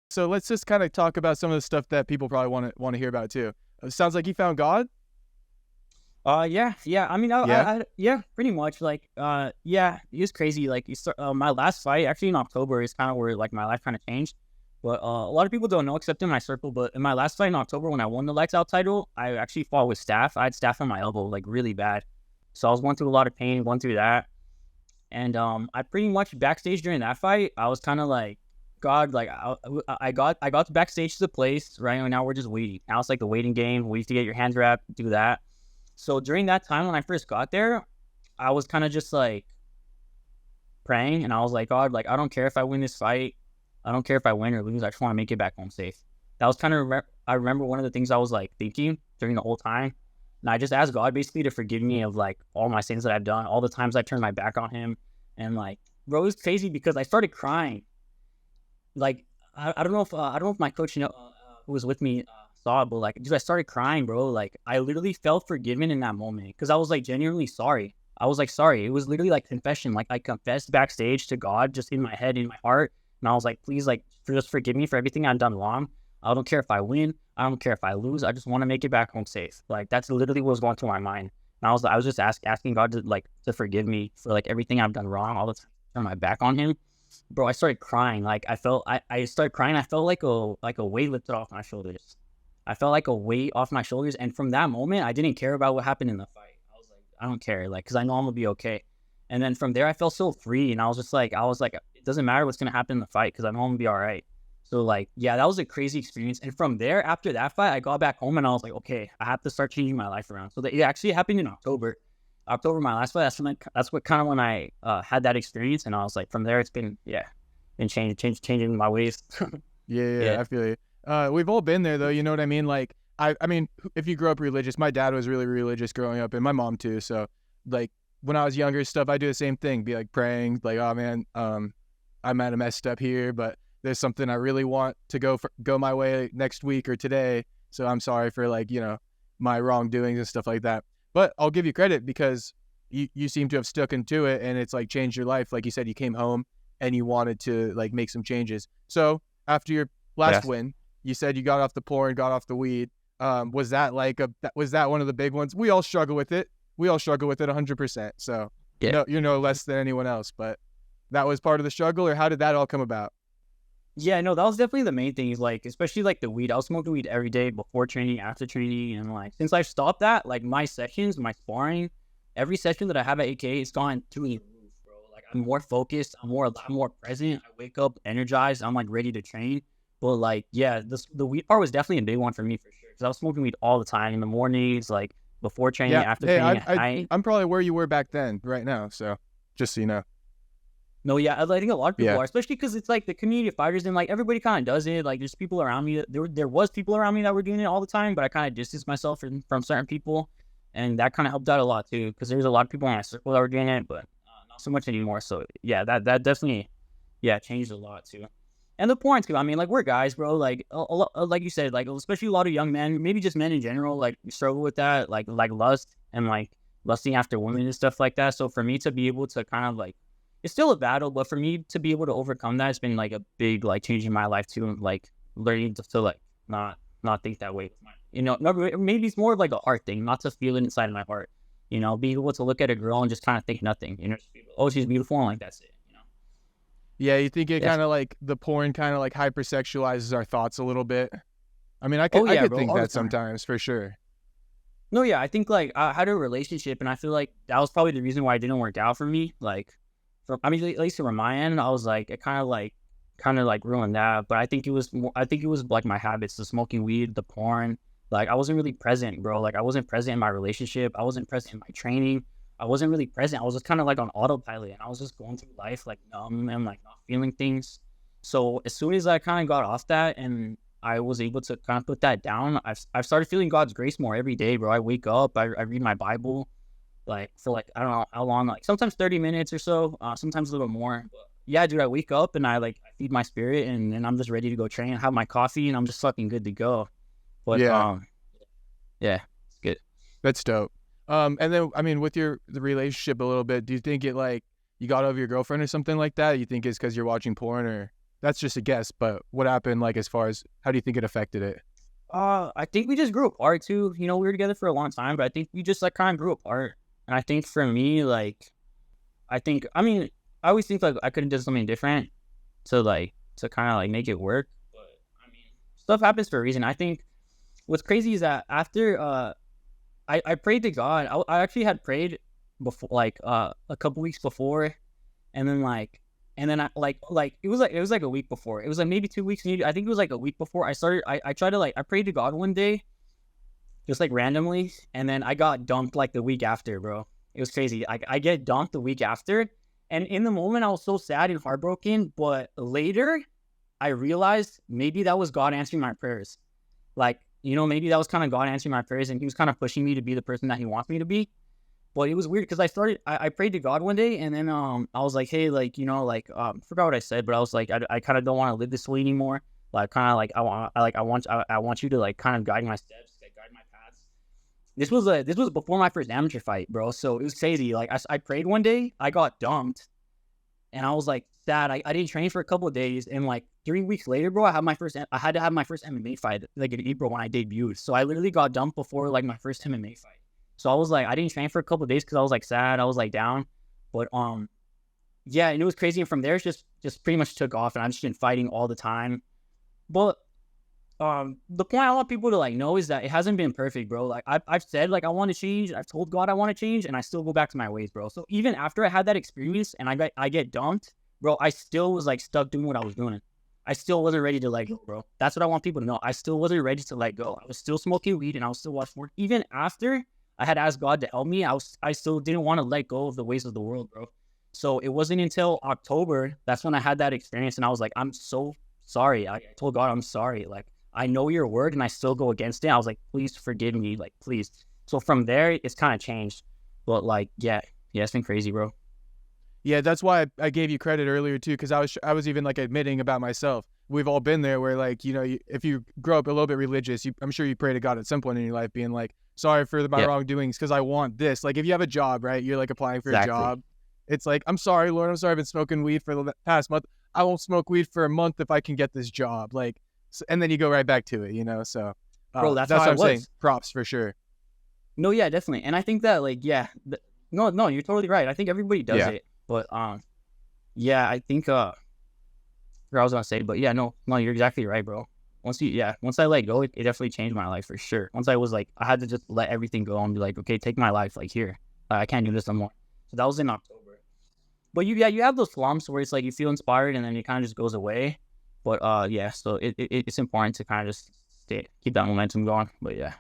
So let's just kind of talk about some of the stuff that people probably want to hear about too. Sounds like you found God. Yeah. I mean, Yeah. yeah, pretty much. Yeah, it was crazy. Like, my last fight, actually in October, is kind of where like my life kind of changed. But a lot of people don't know, except in my circle. But in my last fight in October, when I won the lights out title, I actually fought with staph. I had staph on my elbow, like really bad. So I was going through a lot of pain, going through that, and I pretty much backstage during that fight, I was kind of like, God, like I got to backstage to the place, right? And now we're just waiting. Now it's like the waiting game. We used to get your hands wrapped, do that. So during that time when I first got there, I was kind of just like praying, and I was like, God, like I don't care if I win this fight, I don't care if I win or lose. I just want to make it back home safe. That was kind of I remember one of the things I was like thinking during the whole time, and I just asked God basically to forgive me of like all my sins that I've done, all the times I turned my back on Him, and like, bro, it was crazy because I started crying. Like I don't know if my coach, who was with me, saw it, but like, dude, I started crying, bro. Like I literally felt forgiven in that moment because I was like genuinely sorry. I was like sorry. It was literally like confession. Like I confessed backstage to God, just in my head, in my heart, and I was like, please, like, just forgive me for everything I've done wrong. I don't care if I win. I don't care if I lose. I just want to make it back home safe. Like that's literally what was going through my mind. And I was just asking God to like to forgive me for like everything I've done wrong, all the time, turn my back on Him. Bro, I started crying. Like I started crying. I felt like a weight lifted off my shoulders. I felt like a weight off my shoulders. And from that moment, I didn't care about what happened in the fight. I was like, I don't care. Like, cause I know I'm gonna be okay. And then from there, I felt so free. And I was like, it doesn't matter what's going to happen in the fight, cause I know I'm gonna be all right. So like, yeah, that was a crazy experience. And from there, after that fight, I got back home and I was like, okay, I have to start changing my life around. So that it actually happened in October. October, my last fight. That's what kind of when I had that experience. And I was like, from there, it's been, yeah, been changing my ways. Yeah, Yeah. I feel you. We've all been there though, you know what I mean? Like I mean, if you grew up religious, my dad was really religious growing up, and my mom too. So like when I was younger, stuff I do the same thing, be like praying, like, oh man, I might have messed up here, but there's something I really want to go my way next week or today. So I'm sorry for like, my wrongdoings and stuff like that. But I'll give you credit because you seem to have stuck into it, and it's like changed your life. Like you said, you came home and you wanted to like make some changes. So after your last Yes. win, you said you got off the porn, got off the weed. Was that like was that one of the big ones? We all struggle with it. We all struggle with it 100%. So Yeah. no, you're no less than anyone else, but that was part of the struggle, or how did that all come about? Yeah, no, that was definitely the main thing. Is like, especially like the weed. I was smoking weed every day before training, after training, and like since I stopped that, like my sessions, my sparring, every session that I have at AK, it's gone through the roof, bro. Like I'm more focused, I'm more present. I wake up energized. I'm like ready to train. But like, yeah, the weed part was definitely a big one for me for sure. Because I was smoking weed all the time in the mornings, like before training, Yeah. after Hey, training, at night. I'm probably where you were back then, right now. So just so you know. No, yeah, I think a lot of people Yeah. are, especially because it's like the community of fighters, and like everybody kind of does it. Like there's people around me there was people around me that were doing it all the time, but I kind of distanced myself from certain people, and that kind of helped out a lot too. Because there's a lot of people in my circle that were doing it, but not so much anymore. So yeah, that definitely, yeah, changed a lot too. And the points, I mean, like we're guys, bro. Like like you said, like especially a lot of young men, maybe just men in general, like struggle with that, like lust and like lusting after women and stuff like that. So for me to be able to kind of like, it's still a battle, but for me to be able to overcome that, it's been like a big like change in my life too, and like learning to like not think that way. Maybe it's more of like a heart thing, not to feel it inside of my heart. Be able to look at a girl and just kind of think nothing. Oh, she's beautiful, and like that's it. Yeah, you think it Yeah. kind of like the porn kind of like hypersexualizes our thoughts a little bit? I mean, Oh I yeah, could bro, think all the that time. sometimes for sure. No, yeah, I think like I had a relationship, and I feel like that was probably the reason why it didn't work out for me. Like, I mean, at least from my end, I was like, it kind of like ruined that. But I think it was more, I think it was like my habits, the smoking weed, the porn. Like, I wasn't really present, bro. Like, I wasn't present in my relationship. I wasn't present in my training. I wasn't really present. I was just kind of like on autopilot, and I was just going through life like numb and like not feeling things. So as soon as I kind of got off that, and I was able to kind of put that down, I've started feeling God's grace more every day, bro. I wake up, I read my Bible, like for like I don't know how long, like sometimes 30 minutes or so, sometimes a little more. But yeah, dude, I wake up and I feed my spirit, and then I'm just ready to go train. Have my coffee, and I'm just fucking good to go. But Yeah, yeah, it's good. that's dope. And then I mean, with the relationship a little bit, do you think it like you got over your girlfriend or something like that? You think it's because you're watching porn or? that's just a guess, but what happened, like, as far as how do you think it affected it? I think we just grew apart too. You know, we were together for a long time, but I think we just like kind of grew apart. And I think for me, like, I mean, I always think like I could have done something different to kind of like make it work. But I mean, stuff happens for a reason. I think what's crazy is that after I prayed to God. I actually had prayed before, like a couple weeks before, and then I it was like a week before. It was like maybe 2 weeks. I think it was like a week before I started. I tried to I prayed to God one day, just like randomly, and then I got dumped like the week after, bro. It was crazy. I get dumped the week after, and in the moment I was so sad and heartbroken. But later, I realized maybe that was God answering my prayers. Like, you know, maybe that was kind of God answering my prayers, and He was kind of pushing me to be the person that He wants me to be. But it was weird because I prayed to God one day, and then I was like, hey, like, you know, like forgot what I said, but I was like, I kind of don't want to live this way anymore. Like, kind of like I want you to like kind of guide my steps, like guide my paths. This was before my first amateur fight, bro. So it was crazy. Like I prayed one day, I got dumped, and I was like sad. I didn't train for a couple of days, and like 3 weeks later, bro, I had to have my first MMA fight like in April when I debuted. So I literally got dumped before like my first MMA fight. So I was like, I didn't train for a couple of days because I was like sad, I was like down, but yeah, and it was crazy. And from there, it's just pretty much took off, and I've just been fighting all the time. But the point I want people to like know is that it hasn't been perfect, bro. Like I've said like I want to change, I've told God I want to change, and I still go back to my ways, bro. So even after I had that experience and I get dumped, bro, I still was like stuck doing what I was doing. I still wasn't ready to let go, bro. That's what I want people to know. I still wasn't ready to let go. I was still smoking weed, and I was still watching work. Even after I had asked God to help me, I still didn't want to let go of the ways of the world, bro. So it wasn't until October, that's when I had that experience, and I was like, I'm so sorry. I told God, I'm sorry. Like, I know your word, and I still go against it. I was like, please forgive me, like, please. So from there, it's kind of changed. But like, yeah, it's been crazy, bro. Yeah, that's why I gave you credit earlier too, because I was even like admitting about myself. We've all been there where like, you know, if you grow up a little bit religious, I'm sure you pray to God at some point in your life being like, sorry for my wrongdoings because I want this. Like if you have a job, right, you're like applying for a job. It's like, I'm sorry, Lord, I'm sorry I've been smoking weed for the past month. I won't smoke weed for a month if I can get this job. Like, and then you go right back to it, you know? So bro, that's what how I'm saying. Props for sure. No, yeah, definitely. And I think that like, no, you're totally right. I think everybody does it. But yeah, I think what I was gonna say, but yeah, no, you're exactly right, bro. Once I let go, it definitely changed my life for sure. Once I was like, I had to just let everything go and be like, okay, take my life, like here, I can't do this anymore. So that was in October. But you have those slumps where it's like you feel inspired and then it kind of just goes away. But yeah, so it's important to kind of just keep that momentum going. But yeah.